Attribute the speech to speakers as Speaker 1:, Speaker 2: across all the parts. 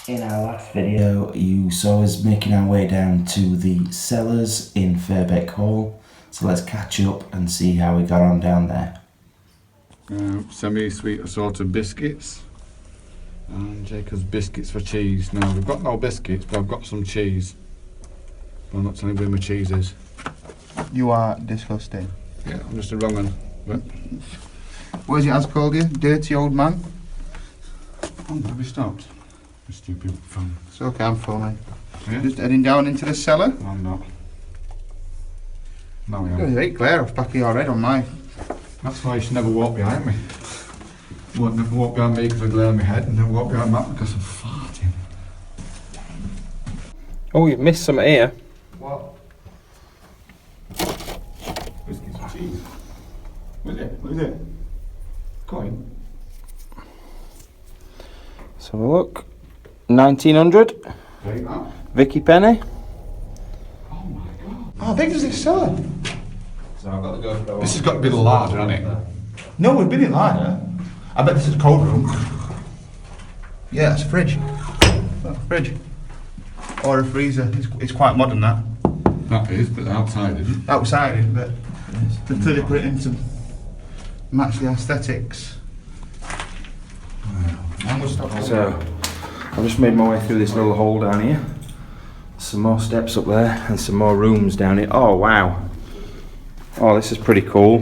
Speaker 1: In our last video, you saw us making our way down to the cellars in Firbeck Hall. So let's catch up and see how we got on down there.
Speaker 2: Semi-sweet assorted biscuits. And Jacob's biscuits for cheese. Now, we've got no biscuits, but I've got some cheese. But I'm not telling you where my cheese is.
Speaker 3: You are disgusting.
Speaker 2: Yeah, I'm just a wrong one. But
Speaker 3: What is it as called you? Dirty old man?
Speaker 2: oh, have you stopped? You stupid phone.
Speaker 3: It's okay, I'm filming.
Speaker 2: Yeah?
Speaker 3: Just heading down into the cellar.
Speaker 2: No, I'm not. No, we
Speaker 3: There's
Speaker 2: haven't.
Speaker 3: 8 glare off back of your head on mine.
Speaker 2: That's why you should never walk behind me. You won't never walk behind me because I glare on my head, and never walk behind Matt because I'm farting.
Speaker 4: Oh, you've missed some here.
Speaker 2: What? Biscuits for cheese. What is it? What is it? Coin?
Speaker 4: Let's have a look. 1900.
Speaker 2: Take that.
Speaker 4: Vicky Penny.
Speaker 2: Oh my god.
Speaker 3: How big is this cellar?
Speaker 1: So I've got to go for
Speaker 2: This has got to be the larger, hasn't it?
Speaker 3: No, we've been in line. I bet this is a cold room. Yeah, it's a fridge. A fridge. Or a freezer. It's quite modern, that.
Speaker 2: That is, but outside isn't.
Speaker 3: Outside it, but they've clearly put it in to match the aesthetics. I'm gonna stop.
Speaker 4: So, I've just made my way through this little hole down here. Some more steps up there and some more rooms down here. Oh, wow. Oh, this is pretty cool.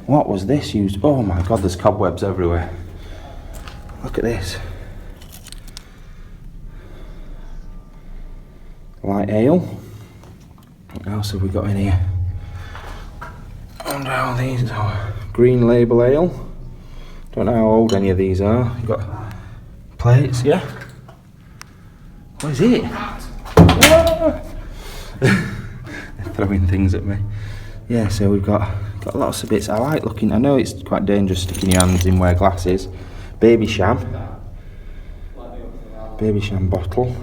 Speaker 4: What was this used? Oh my god, there's cobwebs everywhere. Look at this. Light ale. What else have we got in here? And all these are green label ale. Don't know how old any of these are. You've got plates, yeah? What is it? They're throwing things at me. Yeah, so we've got lots of bits. I like looking. I know it's quite dangerous sticking your hands in wear glasses. Baby sham. Baby sham bottle.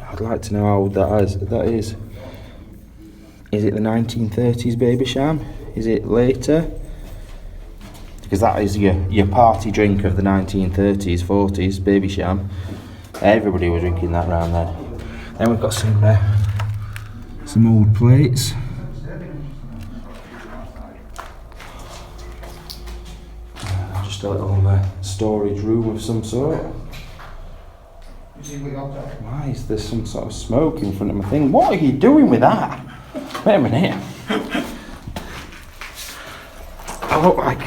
Speaker 4: I'd like to know how old that is. Is it the 1930s baby sham? Is it later? Because that is your party drink of the 1930s, 40s, baby sham. Everybody was drinking that round then. Then we've got some old plates. Just a little storage room of some sort. Why is there some sort of smoke in front of my thing? What are you doing with that? Wait a minute. I look like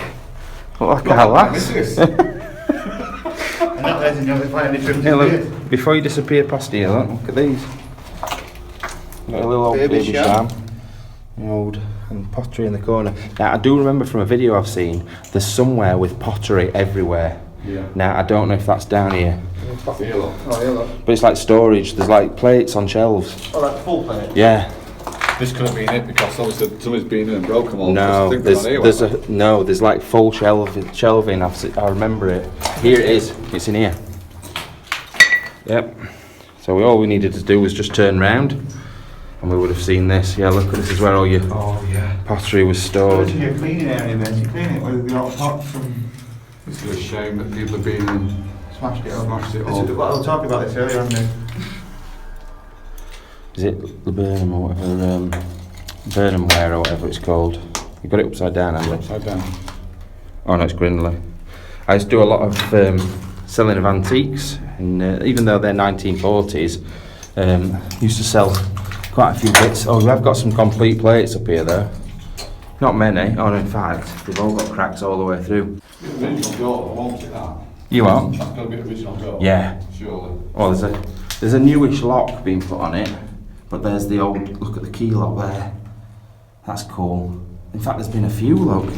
Speaker 4: a lass. Hey, look, before you disappear past here, look at these. Got a little old baby sham. Old and pottery in the corner. Now I do remember from a video I've seen, there's somewhere with pottery everywhere.
Speaker 2: Yeah.
Speaker 4: Now I don't know if that's down here.
Speaker 2: Here, look.
Speaker 3: Oh, yeah, look.
Speaker 4: But it's like storage, there's like plates on shelves.
Speaker 3: Oh, like full plate?
Speaker 4: Yeah.
Speaker 2: This could have been it because obviously somebody's been in and broken them all.
Speaker 4: No, there's like full shelving. I remember it. Here it is. It's in here. Yep. So all we needed to do was just turn round, and we would have seen this. Yeah, look, this is where all your pottery was stored.
Speaker 3: What's your cleaning area then? You clean it with the old pots and
Speaker 2: It's a shame that people have been in
Speaker 3: smashed it up.
Speaker 2: smashed it
Speaker 3: This
Speaker 2: all.
Speaker 3: is what I was talking about this earlier, haven't we?
Speaker 4: Is it the Burnham or whatever? Burnham ware or whatever it's called. You got it upside down, haven't you?
Speaker 2: Upside down.
Speaker 4: Oh no, it's Grindley. I used to do a lot of selling of antiques, and even though they're 1940s, used to sell quite a few bits. Oh, we have got some complete plates up here though. Not many. Oh no, in fact, they've all got cracks all the way through.
Speaker 2: The original door, won't it that?
Speaker 4: You are?
Speaker 2: That's got to be the original door.
Speaker 4: Yeah.
Speaker 2: Surely.
Speaker 4: Oh, there's a newish lock being put on it, but there's the old. Look at the key lock there. That's cool. In fact, there's been a few. Look,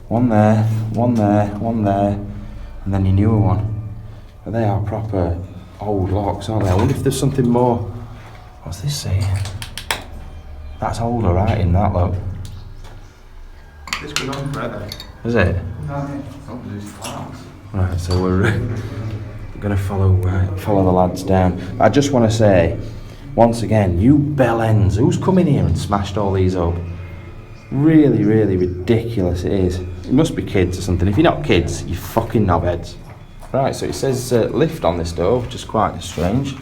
Speaker 4: one there, one there, one there, and then your newer one. But they are proper old locks, aren't they? I wonder if there's something more. What's this say? That's older writing, that look.
Speaker 3: This goes on forever.
Speaker 4: Is it?
Speaker 3: Oh,
Speaker 4: Right, so we're going to follow the lads down. I just want to say, once again, you bellends, who's come in here and smashed all these up? Really, really ridiculous it is. It must be kids or something. If you're not kids, you're fucking knobheads. Right, so it says lift on this door, which is quite strange.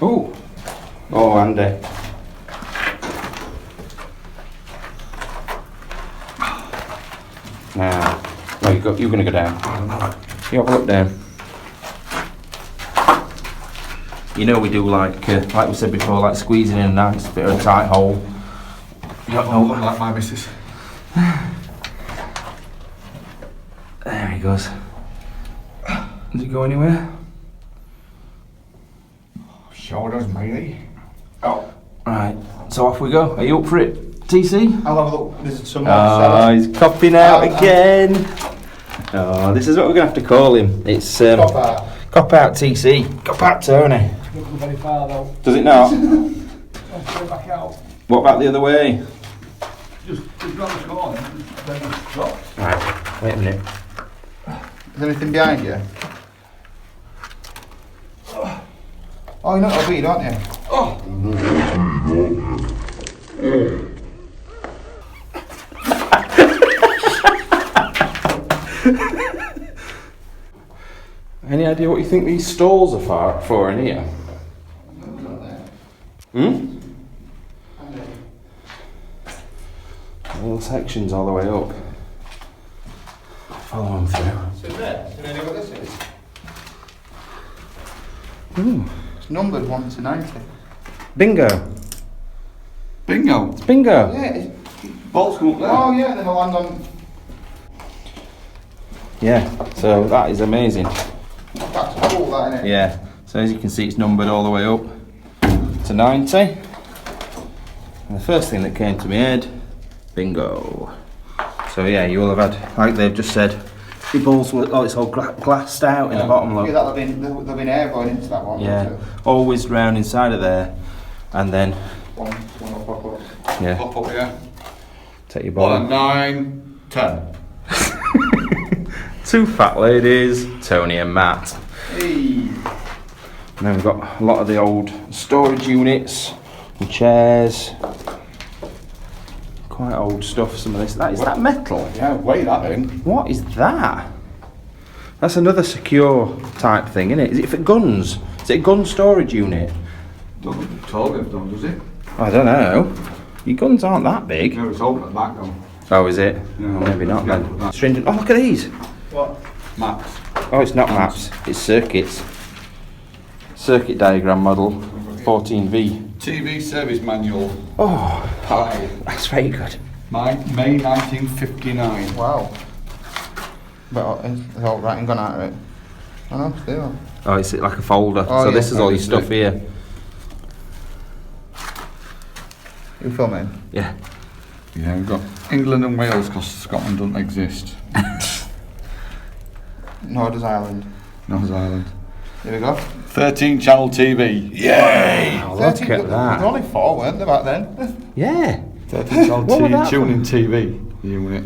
Speaker 4: Oh, oh, Andy. Now, no, you're going to go down. You have a look down. You know we do like we said before, like squeezing in a nice bit of a tight hole. You don't know.
Speaker 2: Like my missus.
Speaker 4: There he goes. Does it go anywhere?
Speaker 2: Sure does, matey.
Speaker 4: Oh. Right, so off we go. Are you up for it, TC?
Speaker 3: I'll have a look. There's some more
Speaker 4: Oh,
Speaker 3: cellar.
Speaker 4: he's copping out again. Oh, this is what we're going to have to call him. It's
Speaker 3: Cop out.
Speaker 4: Cop out TC. Cop out Tony.
Speaker 5: Doesn't go very far though.
Speaker 4: Does it not?
Speaker 5: I'll straight back out.
Speaker 4: What about the other way?
Speaker 5: Just round the corner, then just drop.
Speaker 4: Right, wait a minute.
Speaker 3: Is there anything behind you? Oh, you're not a beat, aren't you?
Speaker 4: Any idea what you think these stalls are for in here? Hmm? Little sections all the way up. Follow them through.
Speaker 3: So there. Do you know what this is?
Speaker 4: Ooh.
Speaker 3: It's numbered 1 to 90.
Speaker 4: Bingo.
Speaker 2: Bingo.
Speaker 4: It's bingo.
Speaker 3: Yeah.
Speaker 2: Bolts come up there.
Speaker 3: Oh yeah, then I'll land on.
Speaker 4: Yeah, so that is amazing.
Speaker 3: That's cool, that, isn't it?
Speaker 4: Yeah, so as you can see, it's numbered all the way up to 90. And the first thing that came to my head, bingo. So yeah, you will have had, like they've just said, the balls were, oh, it's all glassed out in the bottom, look.
Speaker 3: Yeah, that'll have been air going into that one.
Speaker 4: Yeah, always round inside of there, and then
Speaker 3: One will pop up.
Speaker 4: yeah,
Speaker 2: Pop up here.
Speaker 4: take your
Speaker 2: 1,
Speaker 4: ball.
Speaker 2: 9, 10.
Speaker 4: Two fat ladies, Tony and Matt.
Speaker 3: Hey.
Speaker 4: And then we've got a lot of the old storage units and chairs. Quite old stuff. Some of this. Is that metal?
Speaker 2: Yeah, weigh that in.
Speaker 4: What is that? That's another secure type thing, isn't it? Is it for guns? Is it a gun storage unit?
Speaker 2: Doesn't totally have done, does it?
Speaker 4: I don't know. Your guns aren't that big.
Speaker 2: No, it's open at the back though.
Speaker 4: Oh, is it?
Speaker 2: Yeah.
Speaker 4: Oh, maybe not
Speaker 2: Yeah.
Speaker 4: then. Stringent. Oh, look at these.
Speaker 3: What?
Speaker 2: Max.
Speaker 4: Oh, it's not maps. It's circuits. Circuit diagram model 14V.
Speaker 2: TV service manual.
Speaker 4: Oh,
Speaker 2: Hi.
Speaker 4: that's very good.
Speaker 2: May 1959.
Speaker 3: Wow. But it's all writing gone out of it. I know, still.
Speaker 4: Oh, it's like a folder.
Speaker 3: Oh,
Speaker 4: so
Speaker 3: yeah.
Speaker 4: this is all your stuff here.
Speaker 3: You filming?
Speaker 4: Yeah.
Speaker 2: Yeah, we've got England and Wales because Scotland doesn't exist.
Speaker 3: Nor does Ireland.
Speaker 2: Northern Ireland.
Speaker 3: Here we go.
Speaker 2: 13 channel TV. Yay!
Speaker 4: Oh, look at
Speaker 3: There's
Speaker 4: that.
Speaker 3: only 4, weren't there, back then?
Speaker 4: Yeah.
Speaker 2: 13 channel
Speaker 4: What would that
Speaker 2: tuning TV unit.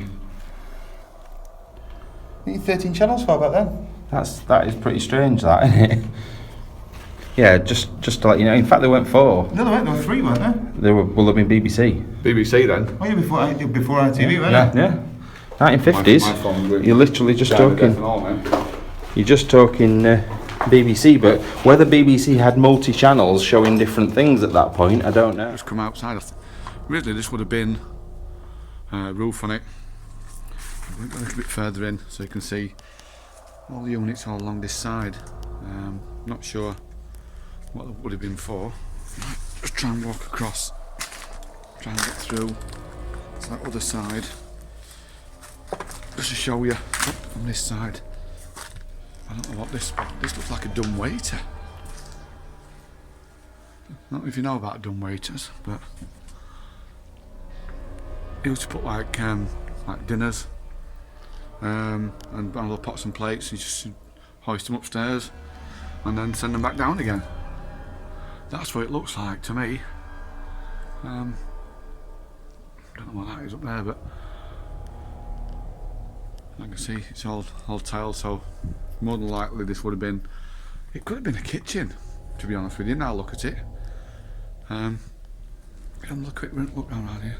Speaker 3: You need 13 channels for back then.
Speaker 4: That is pretty strange, that, isn't it? Yeah, just to let you know. In fact, there weren't 4.
Speaker 3: No, there were 3, weren't there?
Speaker 4: There will have been BBC.
Speaker 2: BBC then.
Speaker 3: Oh, yeah, before ITV, weren't
Speaker 4: Yeah.
Speaker 3: there?
Speaker 4: Yeah. 1950s.
Speaker 2: My phone with
Speaker 4: You're literally just
Speaker 2: down to death
Speaker 4: talking.
Speaker 2: and all, man.
Speaker 4: You're just talking BBC, but whether BBC had multi-channels showing different things at that point, I don't know.
Speaker 2: Just come outside. Originally, this would have been a roof on it. We've got a little bit further in so you can see all the units all along this side. Not sure what it would have been for. Just try and walk across. Try and get through to that other side. Just to show you from this side. I don't know what this looks like, a dumb waiter. I don't know if you know about dumb waiters, but he used to put like dinners and little pots and plates. He just hoist them upstairs and then send them back down again. That's what it looks like to me. Don't know what that is up there, but I can see it's all tiled, so more than likely this would have been, it could have been a kitchen, to be honest with you. Now look at it. Have a quick look around here.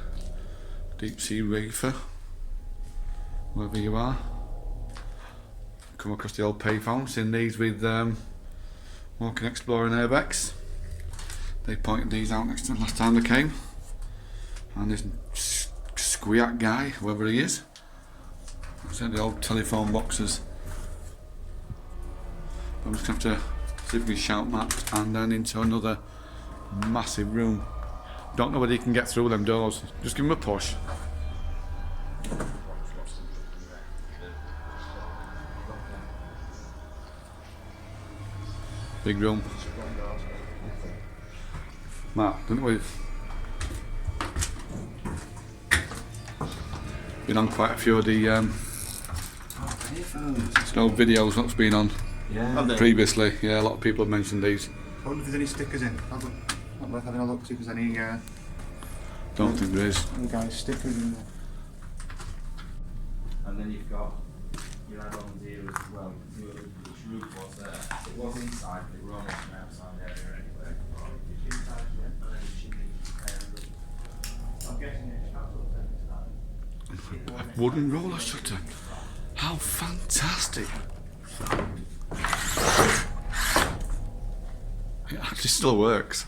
Speaker 2: Deep sea reefer, wherever you are. come across the old payphone, seen these with walking exploring airbags. They pointed these out next to last time they came. And this squiat guy, whoever he is, said the old telephone boxes. I'm just going to have to see if we can shout maps and then into another massive room. Don't know whether you can get through them doors. Just give him a push. Big room. Matt, don't we? Been on quite a few of the snow videos what's been on previously. Yeah, a lot of people have mentioned these.
Speaker 3: I wonder if there's any stickers in. Not worth having a look, see if there's any.
Speaker 2: Don't think there is.
Speaker 3: Any guys stickers in there.
Speaker 4: And then you've got your add-ons here as well. You can see which roof was there. It was inside, but it was almost an outside area anyway. It's inside, yeah. And then the chimney I'm guessing it's up
Speaker 2: A wooden roller shutter. How fantastic! It actually still works.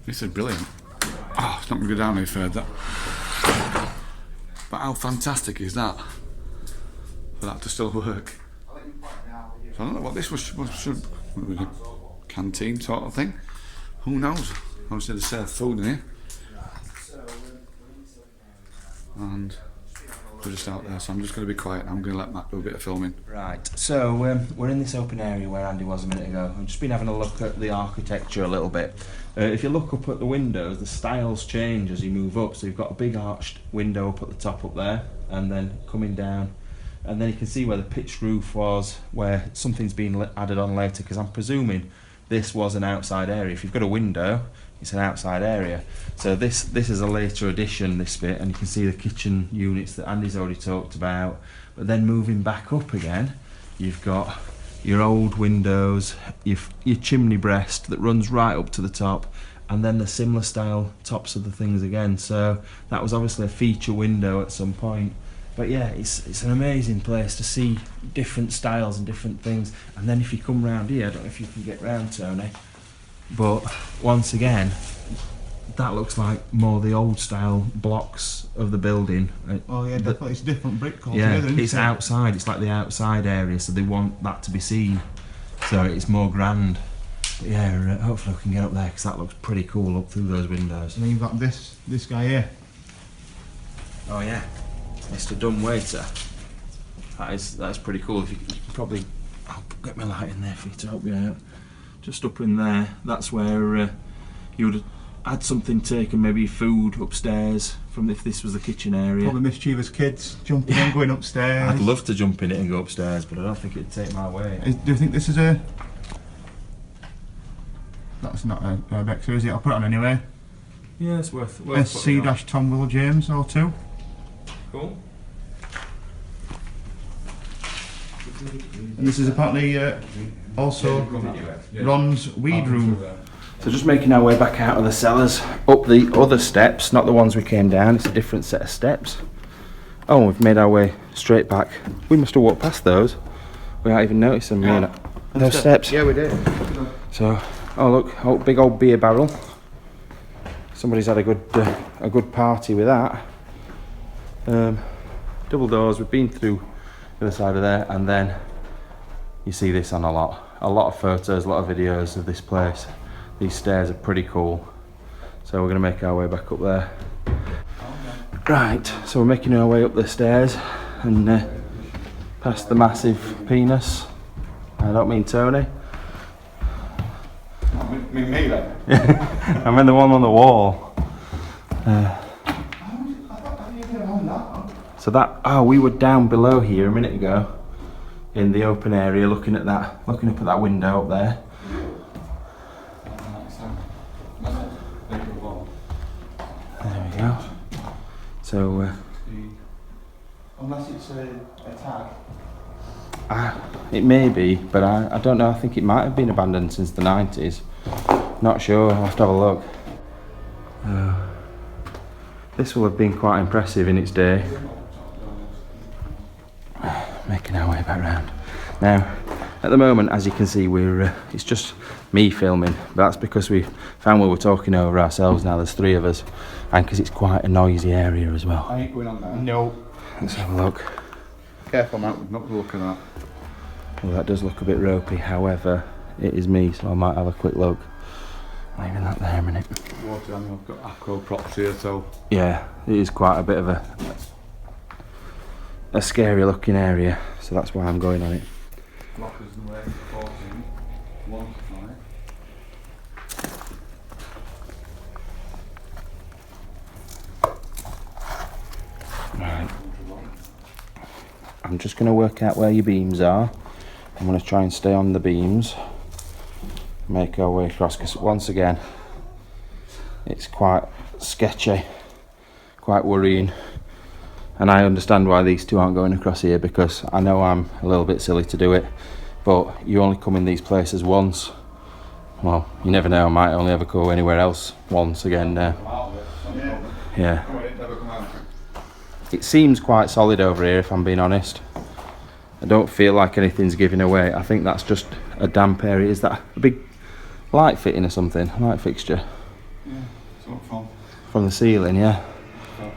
Speaker 2: This is brilliant. Oh, it's not going to go down any further. But how fantastic is that? For that to still work. So I don't know what this was. Canteen sort of thing. Who knows? Obviously they serve food in here. And we're just out there, so I'm just going to be quiet. I'm going to let Matt do a bit of filming.
Speaker 4: Right, so we're in this open area where Andy was a minute ago. I've just been having a look at the architecture a little bit. If you look up at the windows, the styles change as you move up. So you've got a big arched window up at the top up there, and then coming down. And then you can see where the pitched roof was, where something's been added on later, because I'm presuming this was an outside area. If you've got a window, it's an outside area. So this is a later addition, this bit, and you can see the kitchen units that Andy's already talked about. But then moving back up again, you've got your old windows, your chimney breast that runs right up to the top, and then the similar style tops of the things again. So that was obviously a feature window at some point. But yeah, it's an amazing place to see different styles and different things. And then if you come round here, I don't know if you can get round, Tony, but once again, that looks like more the old style blocks of the building.
Speaker 3: Oh yeah, definitely. It's different brick
Speaker 4: Yeah,
Speaker 3: altogether,
Speaker 4: it's outside. It's like the outside area, so they want that to be seen. So it's more grand. But yeah, hopefully we can get up there because that looks pretty cool up through those windows.
Speaker 3: And then you've got this guy here.
Speaker 4: Oh yeah, Mr. Dumbwaiter. That is pretty cool. If you can probably, I'll get my light in there for you to help you out. Just up in there, that's where you would had something taken, maybe food upstairs from if this was the kitchen area.
Speaker 3: Probably mischievous kids jumping in, going upstairs.
Speaker 4: I'd love to jump in it and go upstairs, but I don't think it'd take my way.
Speaker 3: Do you think this is a... That's not a Firbeck, is it? I'll put it on anyway.
Speaker 4: Yeah, it's worth
Speaker 3: SC-Tom Will James 02.
Speaker 4: Cool.
Speaker 3: And this is apparently also Ron's weed room.
Speaker 4: So just making our way back out of the cellars, up the other steps, not the ones we came down, it's a different set of steps. Oh, we've made our way straight back. We must have walked past those without even noticing them. Yeah. Those steps.
Speaker 3: Yeah, we did.
Speaker 4: So, oh look, oh, big old beer barrel. Somebody's had a good party with that. Double doors, we've been through the other side of there, and then you see this on a lot of photos, a lot of videos of this place. These stairs are pretty cool, so we're going to make our way back up there. Right, so we're making our way up the stairs and past the massive penis. I don't mean Tony.
Speaker 3: Me then?
Speaker 4: I mean the one on the wall. So that, we were down below here a minute ago in the open area looking up at that window up there. There we go. So
Speaker 3: Unless it's a tag.
Speaker 4: it may be, but I don't know. I think it might have been abandoned since the 90s. Not sure, I'll have to have a look. This will have been quite impressive in its day. making our way back round. Now, at the moment, as you can see, it's just me filming, but that's because we found we were talking over ourselves now. There's 3 of us, and because it's quite a noisy area as well.
Speaker 2: I ain't going on there.
Speaker 3: No.
Speaker 4: Let's have a look.
Speaker 2: Careful, Matt, we're not looking at that.
Speaker 4: Well, that does look a bit ropey, however, it is me, so I might have a quick look. Leaving that there a minute.
Speaker 2: Water, I mean, I've got acro props here, so.
Speaker 4: Yeah, it is quite a bit of a scary looking area, so that's why I'm going on it.
Speaker 2: Lockers and way for 14. 1 to 5.
Speaker 4: Right. I'm just going to work out where your beams are. I'm going to try and stay on the beams. Make our way across, because once again, it's quite sketchy, quite worrying. And I understand why these 2 aren't going across here, because I know I'm a little bit silly to do it, but you only come in these places once. Well, you never know, I might only ever go anywhere else once again now. Yeah. It seems quite solid over here, if I'm being honest. I don't feel like anything's giving away. I think that's just a damp area. Is that a big light fitting or something? A light fixture?
Speaker 2: Yeah, it's
Speaker 4: from the ceiling, yeah.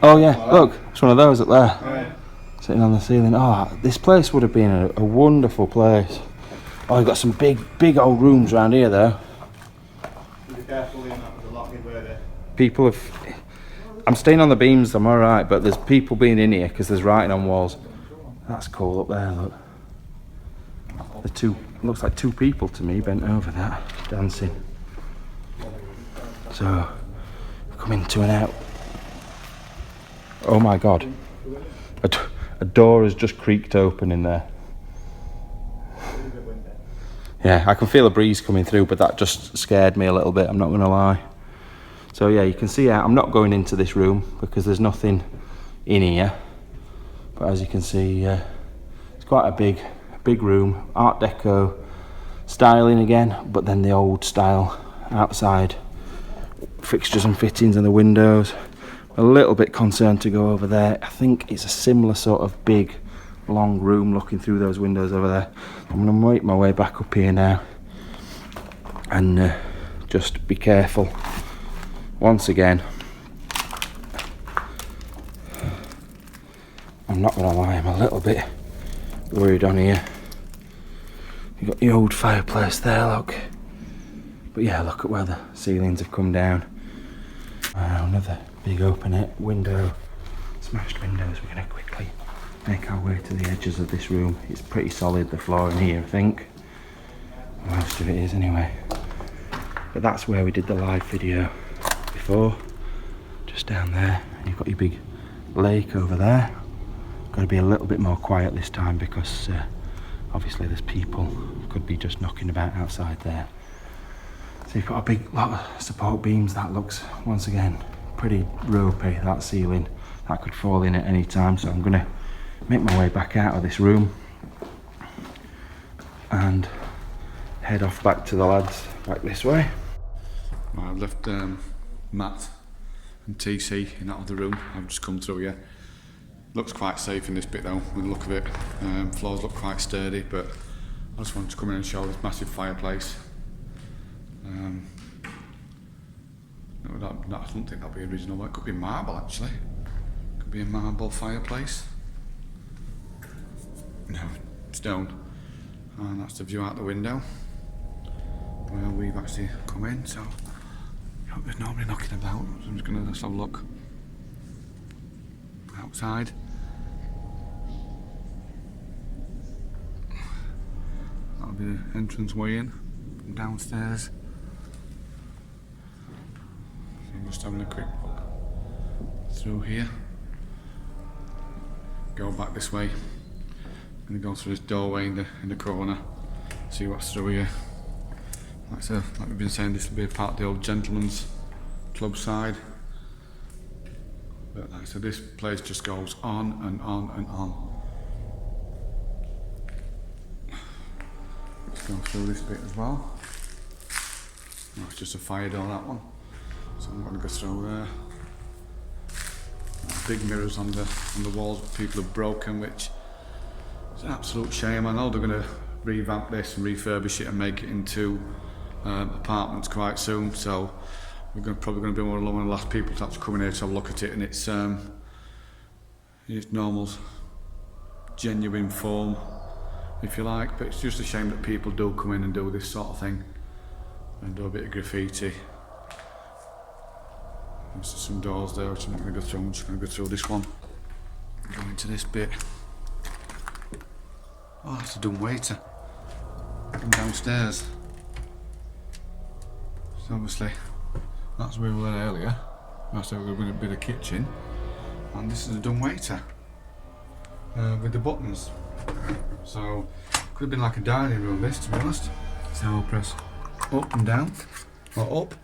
Speaker 4: Oh yeah, look, it's one of those up there. Sitting on the ceiling. Oh, this place would have been a wonderful place. Oh, you've got some big old rooms around here though.
Speaker 3: Be careful, Liam, that was a lot bigger there.
Speaker 4: People have... I'm staying on the beams, I'm alright, but there's people being in here because there's writing on walls. That's cool up there, look. Looks like 2 people to me bent over that, dancing. So, coming to and out. Oh my god. A door has just creaked open in there. Yeah, I can feel a breeze coming through, but that just scared me a little bit, I'm not going to lie. So yeah, you can see I'm not going into this room because there's nothing in here. But as you can see, it's quite a big room. Art Deco styling again, but then the old style outside fixtures and fittings and the windows. A little bit concerned to go over there. I think it's a similar sort of big, long room looking through those windows over there. I'm going to make my way back up here now and just be careful. Once again, I'm not going to lie, I'm a little bit worried on here. You've got the old fireplace there, look. But yeah, look at where the ceilings have come down. Another big open window, smashed windows. We're going to quickly make our way to the edges of this room. It's pretty solid, the floor in here, I think. Most of it is anyway. But that's where we did the live video before, just down there. And you've got your big lake over there. Got to be a little bit more quiet this time because obviously there's people, could be just knocking about outside there. So you've got a big lot of support beams. That looks, once again, pretty ropey, that ceiling. That could fall in at any time, so I'm going to make my way back out of this room and head off back to the lads, back this way.
Speaker 2: Right, I've left Matt and TC in that other room. I've just come through here. Looks quite safe in this bit though, with the look of it. Floors look quite sturdy, but I just wanted to come in and show this massive fireplace. No, I don't think that'll be original. It could be marble actually. Could be a marble fireplace. No, stone. And that's the view out the window where we've actually come in. So there's nobody knocking about. So I'm just going to have a look outside. That'll be the entrance way in from downstairs. So I'm just having a quick look through here. Go back this way. I'm going to go through this doorway in the corner. See what's through here. Like we've been saying, this will be a part of the old gentleman's club side. But like I said, this place just goes on and on and on. Let's go through this bit as well. Oh, it's just a fire door, that one. So I'm going to go through there. Big mirrors on the walls that people have broken, which It's an absolute shame. I know they're going to revamp this and refurbish it and make it into apartments quite soon, so we're probably going to be one of the last people to have to come in here to have a look at it in its normal, genuine form, if you like. But it's just a shame that people do come in and do this sort of thing and do a bit of graffiti. There's some doors there which I'm not going to go through. I'm just going to go through this one. Go into this bit. Oh, that's a dumb waiter. Come downstairs. So obviously, that's where we were earlier. That's where we were going to be the kitchen. And this is a dumb waiter. With the buttons. So, could have been like a dining room this, to be honest. So I'll press up and down. Or up.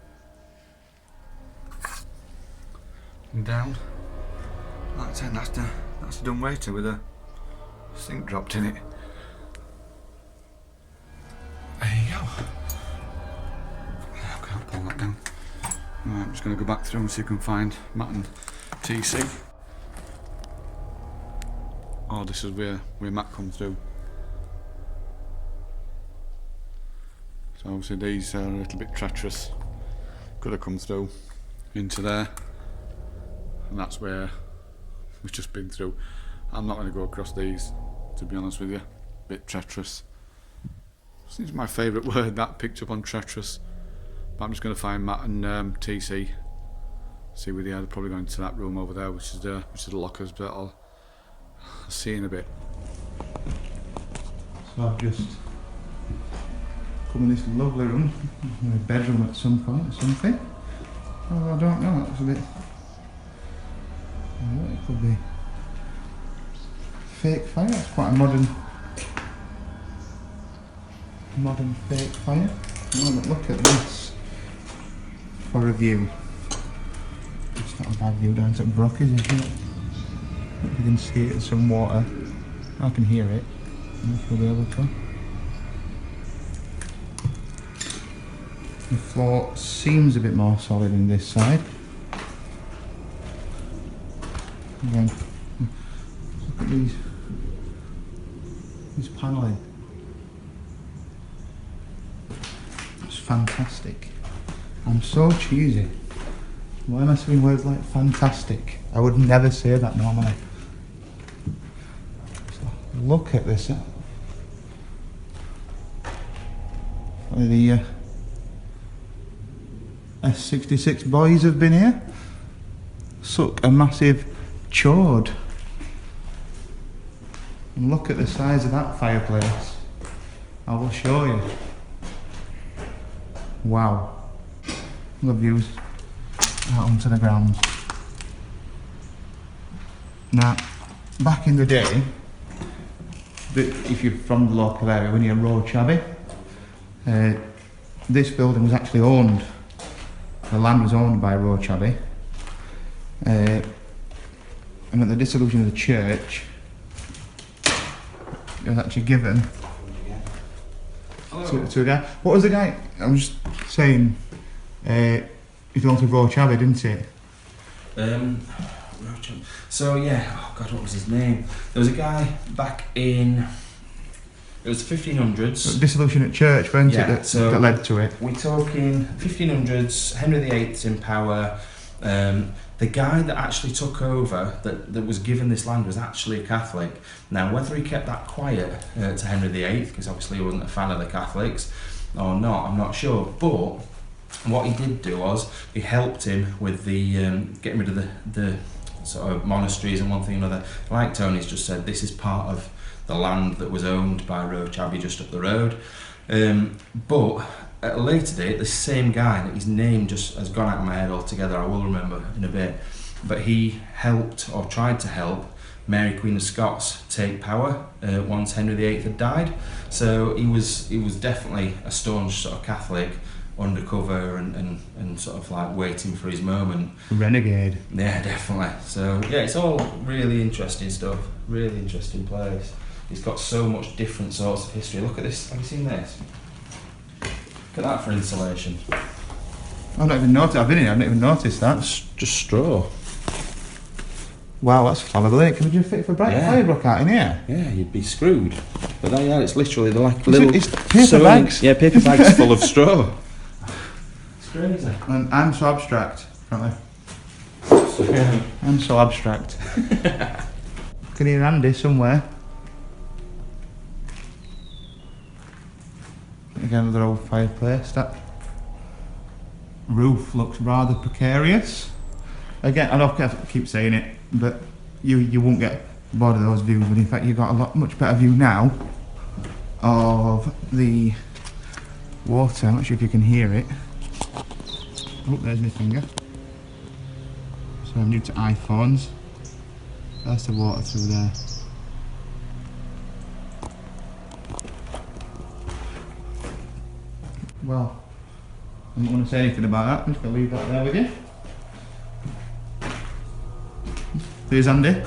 Speaker 2: And down. That's it, that's a dumb waiter with a sink dropped in it. There you go. I can't pull that down. Right, I'm just going to go back through and see if I can find Matt and TC. Oh, this is where Matt comes through. So obviously these are a little bit treacherous. Could have come through into there. And that's where we've just been through. I'm not going to go across these, to be honest with you. Bit treacherous. Seems my favourite word, that, picked up on treacherous. But I'm just going to find Matt and TC. See where they are. They're probably going to that room over there, which is the lockers, but I'll see you in a bit.
Speaker 3: So I've just come in this lovely room, my bedroom at some point or something. Oh, I don't know, it's a bit... What it could be? Fake fire, it's quite a modern fake fire. Oh, but look at this for a view. It's not a bad view down to Brock, is it? If you can see it, there's some water. I can hear it. If you'll be able to. The floor seems a bit more solid in this side. Again, look at this panelling. It's fantastic. I'm so cheesy. Why am I saying words like fantastic? I would never say that normally. So look at this. The S66 boys have been here. Suck a massive chord. And look at the size of that fireplace. I will show you. Wow. The views out onto the grounds. Now, back in the day, if you're from the local area, when you're Roach Abbey, this building was actually owned. The land was owned by Roach Abbey. And at the dissolution of the church, it was actually given to a guy. What was the guy? I was just saying, he belonged to Roach Abbey, didn't he?
Speaker 4: So yeah, oh god, what was his name? There was a guy back in, it was the 1500s.
Speaker 3: Dissolution at church, wasn't it, that led to it?
Speaker 4: We're talking 1500s, Henry VIII's in power. The guy that actually took over, that was given this land, was actually a Catholic. Now, whether he kept that quiet to Henry VIII, because obviously he wasn't a fan of the Catholics, or not, I'm not sure. But what he did do was, he helped him with the getting rid of the sort of monasteries and one thing and another. Like Tony's just said, this is part of the land that was owned by Roach Abbey just up the road. But at a later date, the same guy, that his name just has gone out of my head altogether, I will remember in a bit, but he helped, or tried to help, Mary Queen of Scots take power once Henry VIII had died. So he was definitely a staunch sort of Catholic, undercover and sort of like waiting for his moment.
Speaker 3: Renegade.
Speaker 4: Yeah, definitely. So yeah, it's all really interesting stuff, really interesting place. It's got so much different sorts of history. Look at this, have you seen this? Look at that for insulation.
Speaker 3: I've not even noticed, I've been here, I've not even noticed that.
Speaker 4: It's just straw.
Speaker 3: Wow, that's flammable, isn't it? Can we just fit for
Speaker 4: Yeah.
Speaker 3: firebrook out in here?
Speaker 4: Yeah, you'd be screwed. But there you are, it's literally like little...
Speaker 3: It's paper bags.
Speaker 4: Yeah, paper bags full of straw. It's crazy.
Speaker 3: And I'm so abstract, apparently. I'm so abstract. Can hear Andy somewhere. Again, another old fireplace. That roof looks rather precarious. Again, I don't keep saying it, but you won't get bored of those views. But in fact, you've got a much better view now of the water. I'm not sure if you can hear it. Oh, there's my finger. So I'm new to iPhones. That's the water through there. Well, I'm not going to say anything about that. I'm just going to leave that there with you. There's Andy.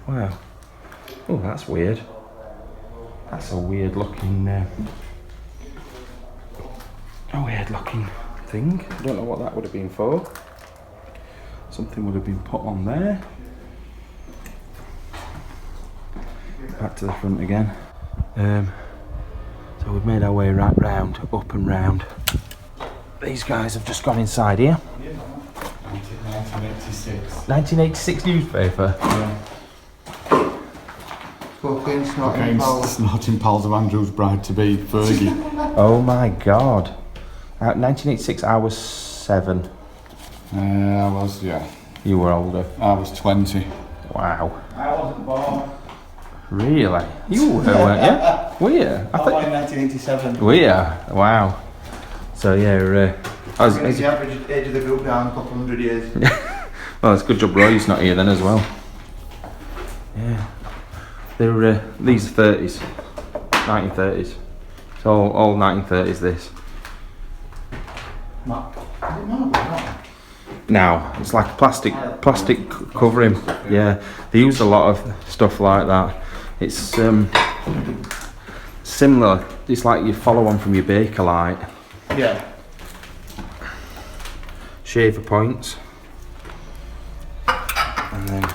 Speaker 4: Wow. Oh, that's weird. That's a weird looking... a weird looking thing. I don't know what that would have been for. Something would have been put on there. Back to the front again. So we've made our way right round, up and round. These guys have just gone inside here.
Speaker 2: 1986.
Speaker 4: 1986 newspaper.
Speaker 3: Cocaine, snorting
Speaker 2: Cocaine
Speaker 3: powder.
Speaker 2: snorting pals of Andrew's bride-to-be, Fergie.
Speaker 4: Oh my god. 1986, I was 7.
Speaker 2: I was, yeah.
Speaker 4: You were older.
Speaker 2: I was 20.
Speaker 4: Wow.
Speaker 3: I wasn't born.
Speaker 4: Really? You were, weren't you? Were you?
Speaker 3: I was born in 1987.
Speaker 4: Were you? Wow. So yeah,
Speaker 3: I'm going to the average age of the group down a couple hundred years.
Speaker 4: well, it's a good job Roy's not here then as well. Yeah. They're these are 30s, 1930s. It's all 1930s. This. Now it's like a plastic covering. Yeah, they used a lot of stuff like that. It's similar. It's like you follow on from your Bakelite.
Speaker 3: Yeah.
Speaker 4: Shaver points, and then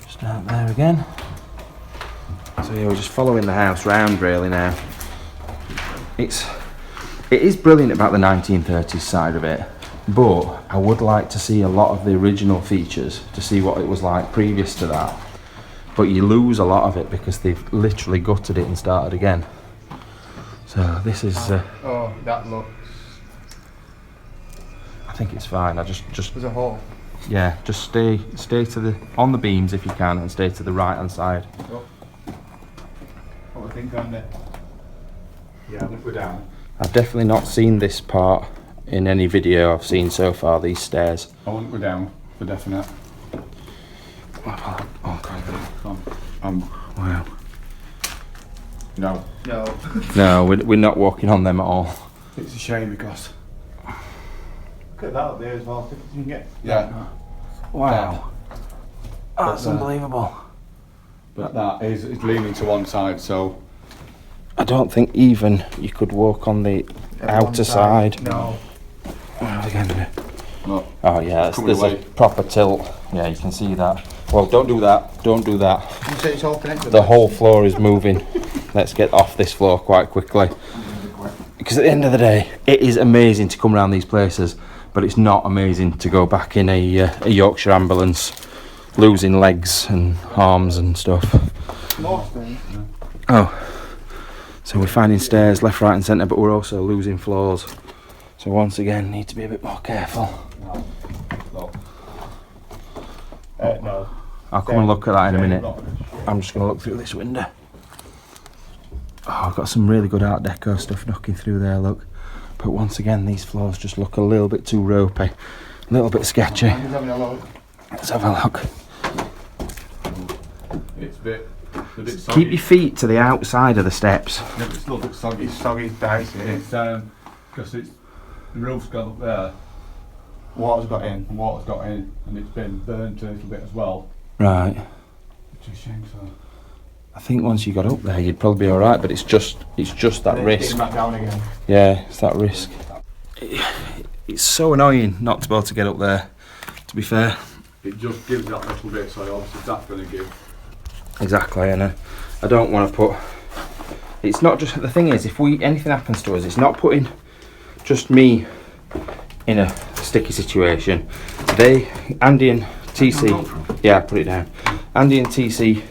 Speaker 4: just out there again. So yeah, we're just following the house round really now. It is brilliant about the 1930s side of it, but I would like to see a lot of the original features to see what it was like previous to that. But you lose a lot of it because they've literally gutted it and started again. So this is.
Speaker 3: Oh, that looks.
Speaker 4: I think it's fine. I just
Speaker 3: There's a hole.
Speaker 4: yeah, just stay to the on the beams if you can, and stay to the right hand side.
Speaker 3: Oh. What do you think, Andy?
Speaker 2: Yeah, I think we're down.
Speaker 4: I've definitely not seen this part in any video I've seen so far. These stairs.
Speaker 2: I think we're down, for definite.
Speaker 4: Oh god! Wow.
Speaker 2: No.
Speaker 3: No.
Speaker 4: No, we're not walking on them at all.
Speaker 2: It's a shame because...
Speaker 3: Look at that up there as well. See if you can get.
Speaker 2: Yeah.
Speaker 4: Wow. That's unbelievable.
Speaker 2: But that is leaning to one side, so...
Speaker 4: I don't think even you could walk on the outer side.
Speaker 3: No.
Speaker 4: Oh, again.
Speaker 2: Look.
Speaker 4: Oh yeah,
Speaker 2: Coming
Speaker 4: there's
Speaker 2: away.
Speaker 4: a proper tilt. Yeah, you can see that. Well, don't do that. Don't do that.
Speaker 3: You say it's all connected.
Speaker 4: The whole floor is moving. Let's get off this floor quite quickly. Because at the end of the day, it is amazing to come around these places, but it's not amazing to go back in a Yorkshire ambulance, losing legs and arms and stuff.
Speaker 3: More things.
Speaker 4: Oh, so we're finding stairs left, right and centre, but we're also losing floors. So once again, need to be a bit more careful.
Speaker 3: No.
Speaker 4: I'll come and look at that in a minute. I'm just going to look through this window. Oh, I've got some really good Art Deco stuff knocking through there, look. But once again, these floors just look a little bit too ropey, a little bit sketchy. Let's have a look.
Speaker 2: It's a bit soggy.
Speaker 4: Keep your feet to the outside of the steps.
Speaker 2: Yeah, but it's a little bit soggy.
Speaker 3: It's soggy, dicey.
Speaker 2: It's because the roof's gone up there,
Speaker 3: Water's got in.
Speaker 2: and water's got in, and it's been burnt a little bit as well.
Speaker 4: Right.
Speaker 2: Which is a shame, so.
Speaker 4: I think once you got up there, you'd probably be all right. But it's just that risk.
Speaker 3: Back down again.
Speaker 4: Yeah, it's that risk. It's so annoying not to be able to get up there. To be fair.
Speaker 2: It just gives that little bit, so obviously that's going to give.
Speaker 4: Exactly, and I don't want to put. It's not just the thing is, if anything happens to us, it's not putting just me in a sticky situation. Andy and TC, yeah, put it down. Andy and TC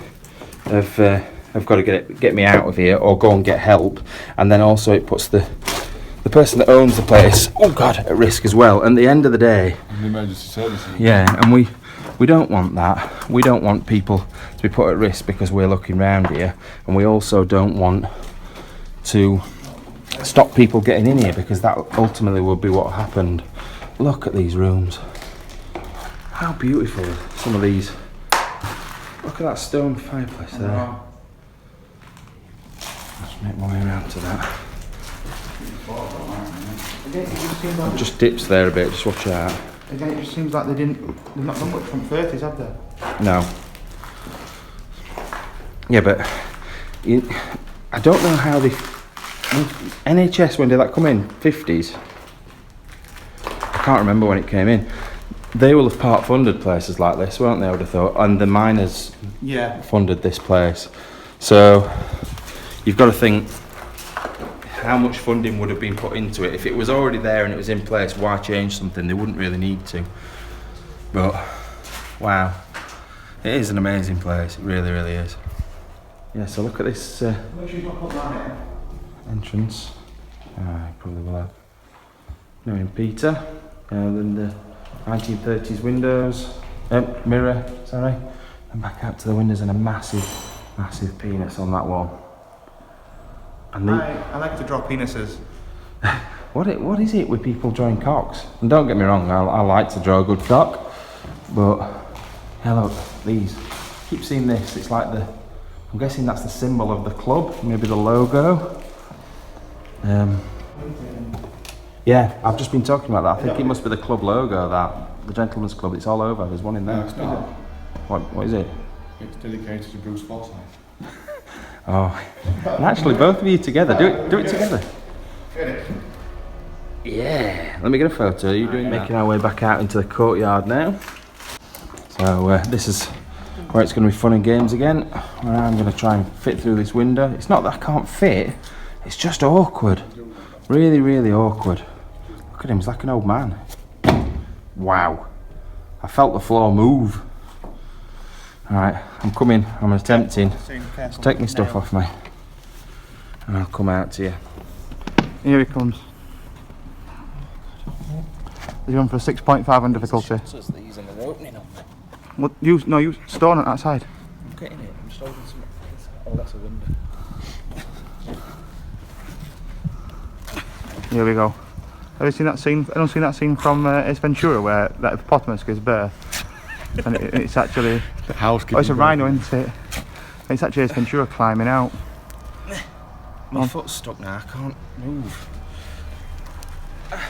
Speaker 4: have got to get me out of here or go and get help, and then also it puts the person that owns the place, oh God, at risk as well. And at the end of the day,
Speaker 2: The emergency services.
Speaker 4: yeah, and we don't want that. We don't want people to be put at risk because we're looking round here, and we also don't want to stop people getting in here because that ultimately would be what happened. Look at these rooms. How beautiful are some of these. Look at that stone fireplace there. Let's make my way around to that.
Speaker 3: Again, it just seems like,
Speaker 4: Just dips there a bit, just watch out.
Speaker 3: again, it just seems like they've not done much from 30s, have they?
Speaker 4: No. Yeah, but I don't know how NHS, when did that come in? 50s? I can't remember when it came in. They will have part funded places like this, won't they, I would have thought, and the miners funded this place. So you've got to think how much funding would have been put into it. If it was already there and it was in place, why change something? They wouldn't really need to. But wow, it is an amazing place, it really, really is. Yeah, so look at this entrance. Probably will have knowing Peter. Then the 1930s windows, mirror, sorry. And back out to the windows and a massive penis on that wall. And
Speaker 3: I like to draw penises.
Speaker 4: what is it with people drawing cocks? And don't get me wrong, I like to draw a good cock, but yeah, look, these. Keep seeing this. It's like I'm guessing that's the symbol of the club, maybe the logo. Yeah, I've just been talking about that. I think it must be the club logo, the Gentleman's Club. It's all over. There's one in there.
Speaker 2: No, it's not.
Speaker 4: What is it?
Speaker 2: It's dedicated to Bruce Forsyth.
Speaker 4: Oh, and actually, both of you together. Do it together. Yeah. Let me get a photo. You're doing that. Making our way back out into the courtyard now. So this is where it's going to be fun and games again. Where I'm going to try and fit through this window. It's not that I can't fit. It's just awkward. Really, really awkward. Look at him. He's like an old man. Wow. I felt the floor move. Alright, I'm coming. I'm attempting. Just take my stuff off me. And I'll come out to you.
Speaker 3: Here he comes. He's going for a 6.5 on difficulty.
Speaker 4: These and they're opening on me.
Speaker 3: Well, you stone on that side.
Speaker 4: I'm getting it. I'm just holding some. Oh, that's a window.
Speaker 3: Here we go. Have you seen that scene? Anyone seen that scene from Ace Ventura where that hippopotamus gives birth? And it's actually...
Speaker 2: The house.
Speaker 3: Oh, it's a rhino, isn't it? It's actually Ace Ventura climbing out.
Speaker 4: My foot's stuck now. I can't move. I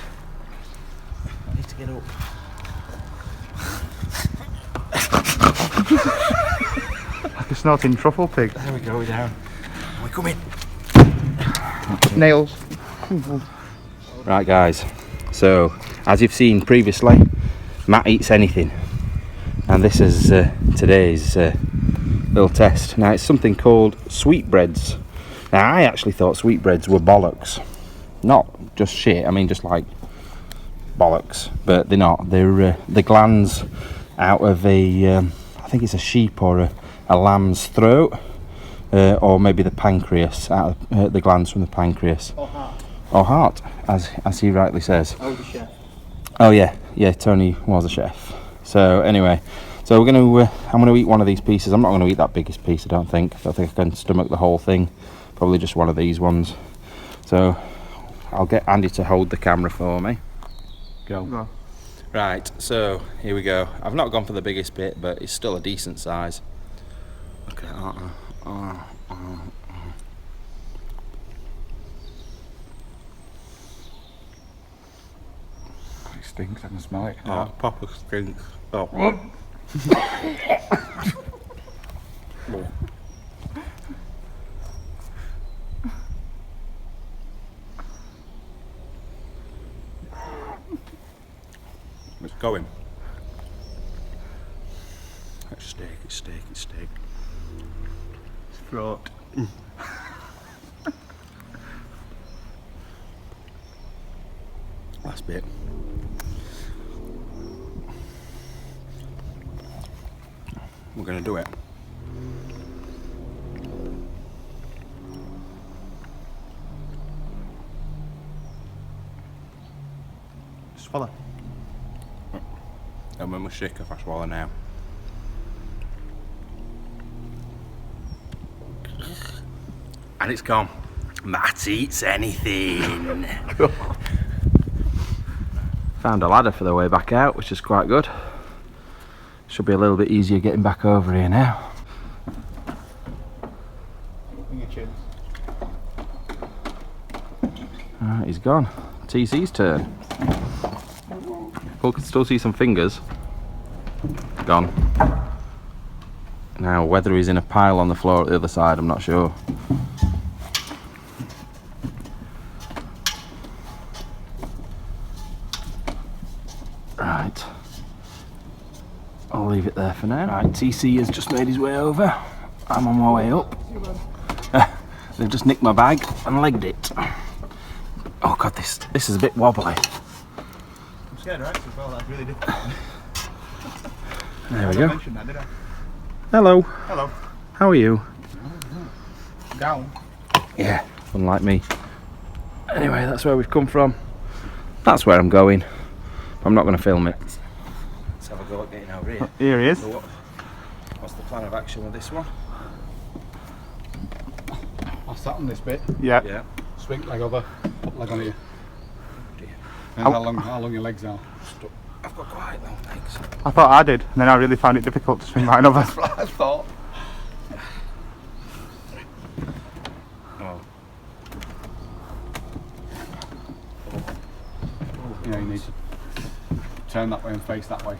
Speaker 4: need to get up.
Speaker 3: Like a snorting truffle pig.
Speaker 4: There we go. We're down. We're coming.
Speaker 3: Nails.
Speaker 4: Right, guys. So, as you've seen previously, Matt eats anything. And this is today's little test. Now, it's something called sweetbreads. Now, I actually thought sweetbreads were bollocks. Not just shit, I mean just like bollocks. But they're not. They're the glands out of I think it's a sheep or a lamb's throat. Or maybe the pancreas, out of the glands from the pancreas.
Speaker 3: Or heart.
Speaker 4: Or heart, as he rightly says.
Speaker 3: I was a chef.
Speaker 4: Oh yeah, Tony was a chef. So anyway, so I'm gonna eat one of these pieces. I'm not gonna eat that biggest piece, I don't think I can stomach the whole thing. Probably just one of these ones. So I'll get Andy to hold the camera for me. Go. Right, so here we go. I've not gone for the biggest bit, but it's still a decent size. Okay,
Speaker 2: It stinks. I can smell it.
Speaker 4: Oh, proper stinks. Oh. It's going. It's steak, it's steak, it's steak.
Speaker 3: Throat.
Speaker 4: Last bit. We're going to do it.
Speaker 3: Swallow.
Speaker 4: And when we're sick, if I swallow now. And it's gone. Matt eats anything. Found a ladder for the way back out, which is quite good. Should be a little bit easier getting back over here now.
Speaker 3: In your chins.
Speaker 4: Alright, he's gone. TC's turn. Paul can still see some fingers. Gone. Now, whether he's in a pile on the floor at the other side, I'm not sure. Right. I'll leave it there for now. Right, TC has just made his way over. I'm on my way up. They've just nicked my bag and legged it. Oh god, this is a bit wobbly.
Speaker 3: I'm scared of heights as well, that's really difficult.
Speaker 4: There we
Speaker 3: I
Speaker 4: go.
Speaker 3: mentioned that, did I?
Speaker 4: Hello.
Speaker 3: Hello.
Speaker 4: How are you?
Speaker 3: Down.
Speaker 4: Yeah, unlike me. Anyway, that's where we've come from. That's where I'm going. I'm not going to film it. Let's have a go at getting over here.
Speaker 3: Here he is.
Speaker 4: So what's the plan of action with this one?
Speaker 2: I'll sat on this bit,
Speaker 3: Yeah.
Speaker 4: Yeah.
Speaker 2: swing leg over, put leg on here.
Speaker 4: Dear.
Speaker 2: And how long your legs are.
Speaker 4: I've got quite long legs.
Speaker 3: I thought I did, and then I really found it difficult to swing mine over.
Speaker 2: That's what I thought.
Speaker 4: Oh.
Speaker 2: You know, you need to turn that way and face that way.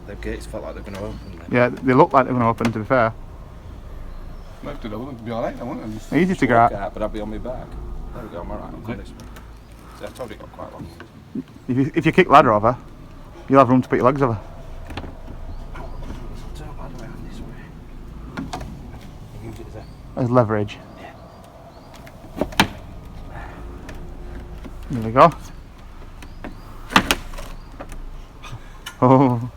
Speaker 4: The gates felt like they're going to open then.
Speaker 3: Yeah, they look like they're going to open, to be fair.
Speaker 2: Lifted over, it'll be alright, I won't it?
Speaker 3: Easy to
Speaker 4: Walk
Speaker 3: get at.
Speaker 4: out, but I'll be on my back. There we go, I'm alright, I'll go this way. See, I told you it got quite long.
Speaker 3: If you kick ladder over, you'll have room to put your legs over.
Speaker 4: Turn that around this way. Use it as a...
Speaker 3: As leverage. There we go. Oh.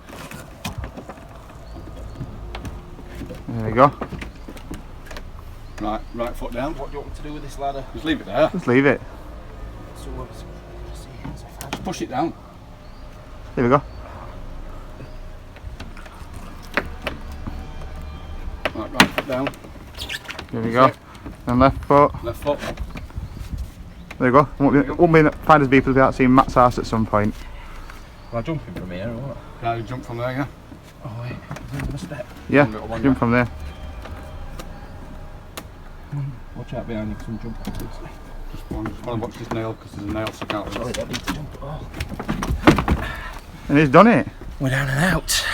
Speaker 3: There we go.
Speaker 2: Right foot down.
Speaker 4: What do you want me to do with this ladder?
Speaker 2: Just leave it there.
Speaker 3: Just leave it.
Speaker 4: So
Speaker 2: Just push it down.
Speaker 3: There we go.
Speaker 2: Right foot down.
Speaker 3: There we go. And left foot.
Speaker 2: Left foot.
Speaker 3: There we go. Won't be finders beepers without seeing Matt's house at some point.
Speaker 4: Am I jumping from here or what?
Speaker 2: Can you jump from there, yeah?
Speaker 4: Oh wait, there's a step.
Speaker 3: Yeah,
Speaker 2: Little one,
Speaker 3: jump
Speaker 2: yeah.
Speaker 3: from there.
Speaker 4: Watch out behind you because I'm jumping.
Speaker 2: Just want to watch this nail because there's a nail stuck out.
Speaker 4: I don't need to jump at all.
Speaker 3: And he's done it.
Speaker 4: We're down and out.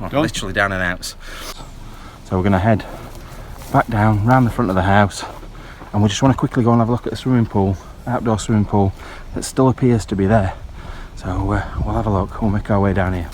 Speaker 4: Well,
Speaker 2: Done?
Speaker 4: literally down and out. So we're going to head back down, round the front of the house, and we just want to quickly go and have a look at the swimming pool, outdoor swimming pool, that still appears to be there. So we'll have a look, we'll make our way down here.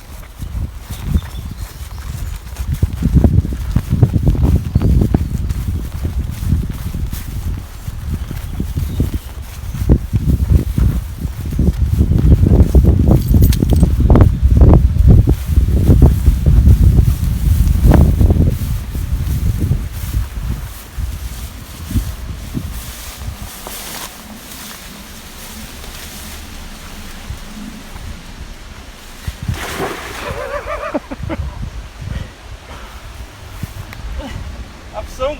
Speaker 3: I've sunk.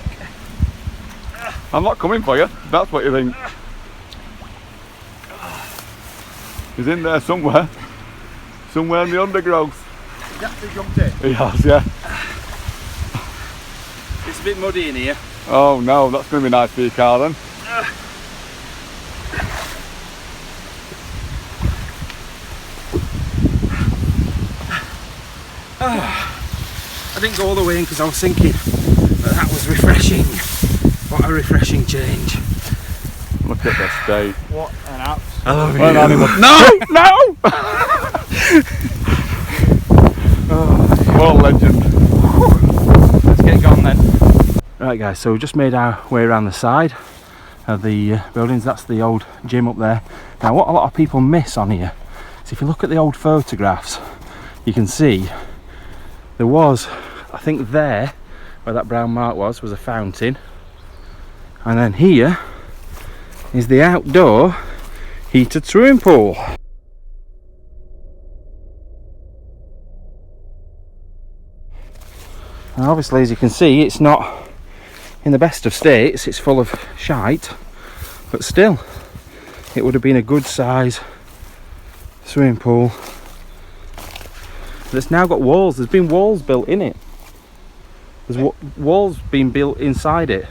Speaker 2: I'm not coming for you. That's what you think. He's in there somewhere. Somewhere in the undergrowth.
Speaker 3: You actually jumped in.
Speaker 2: He has, yeah.
Speaker 4: It's a bit muddy in here.
Speaker 2: Oh no, that's going to be nice for your car then.
Speaker 4: I didn't go all the way in because I was thinking that that was refreshing. What a refreshing change.
Speaker 2: Look at this day.
Speaker 3: What an app.
Speaker 4: I love
Speaker 2: Well,
Speaker 4: you.
Speaker 2: animal. No! No! What a legend.
Speaker 4: Let's get going then. Right guys, so we've just made our way around the side of the buildings. That's the old gym up there. Now what a lot of people miss on here is if you look at the old photographs, you can see there was, I think there, where that brown mark was a fountain. And then here is the outdoor heated swimming pool. And obviously, as you can see, it's not in the best of states, it's full of shite, but still, it would have been a good size swimming pool. That's now got walls. There's been walls built in it. There's walls being built inside it.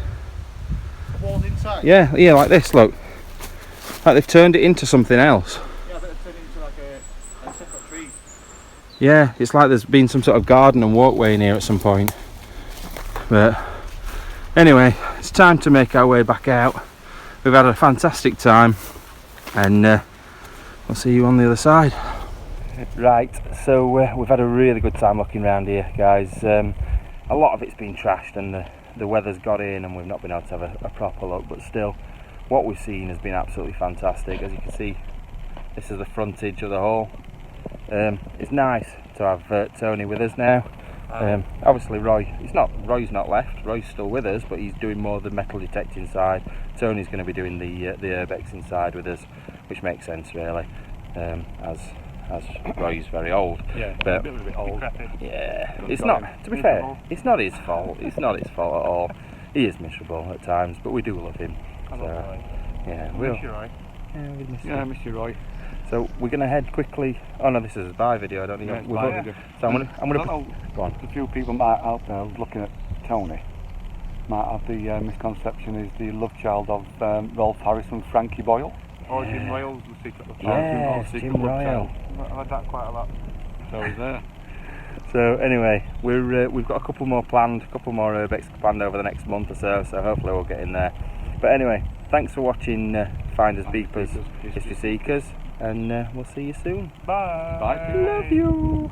Speaker 3: Walls inside?
Speaker 4: Yeah, like this, look. Like they've turned it into something else.
Speaker 3: Yeah, I bet they've turned it into like a separate tree.
Speaker 4: Yeah, it's like there's been some sort of garden and walkway in here at some point. But anyway, it's time to make our way back out. We've had a fantastic time, and I'll see you on the other side. Right, so we've had a really good time looking around here, guys. A lot of it's been trashed and the weather's got in and we've not been able to have a proper look, but still, what we've seen has been absolutely fantastic. As you can see, this is the frontage of the hall. It's nice to have Tony with us now. Obviously Roy's not left, Roy's still with us, but he's doing more of the metal detecting side. Tony's going to be doing the urbex inside with us, which makes sense really, as Roy's very old.
Speaker 3: Yeah,
Speaker 4: but
Speaker 3: a bit old.
Speaker 4: yeah, it's not, to be fair, it's not his fault. It's not his fault at all. He is miserable at times, but we do love him.
Speaker 3: I love Roy.
Speaker 4: Yeah,
Speaker 3: I miss you, Roy.
Speaker 4: Yeah, we miss
Speaker 3: Yeah, I
Speaker 4: him.
Speaker 3: miss you, Roy.
Speaker 4: So we're going to head quickly. Oh no, this is a bye video. I don't think.
Speaker 3: Yeah,
Speaker 4: We've
Speaker 3: bye
Speaker 4: got-
Speaker 3: video.
Speaker 4: So I'm gonna.
Speaker 5: I don't know,
Speaker 4: Go on.
Speaker 5: a few people might out there looking at Tony might have the misconception he's the love child of Rolf Harris and Frankie Boyle.
Speaker 3: Or Jim Royals, the secret love
Speaker 4: Yeah,
Speaker 3: Secret
Speaker 4: Jim
Speaker 3: love
Speaker 4: Royal.
Speaker 3: child. I've had that quite a lot.
Speaker 5: So he's there.
Speaker 4: So anyway, we've got a couple more planned, a couple more urbex planned over the next month or so. So hopefully we'll get in there. But anyway, thanks for watching Finders Beepers History Seekers, and we'll see you soon.
Speaker 3: Bye.
Speaker 5: Bye.
Speaker 4: Love you.